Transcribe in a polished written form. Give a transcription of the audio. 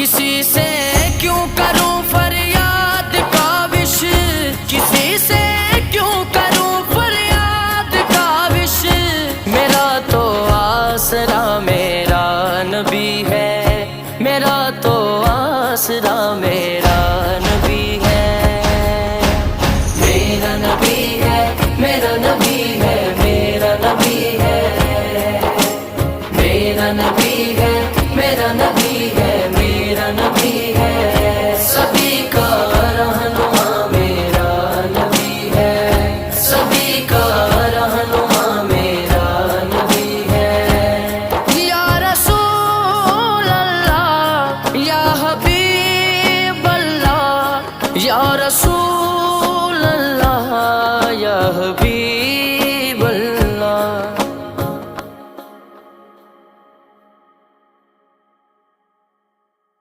کسی سے کیوں کروں فریاد کاوش، کسی سے کیوں کروں فریاد کاوش، میرا تو آسرا میرا نبی ہے، میرا تو آسرا میرا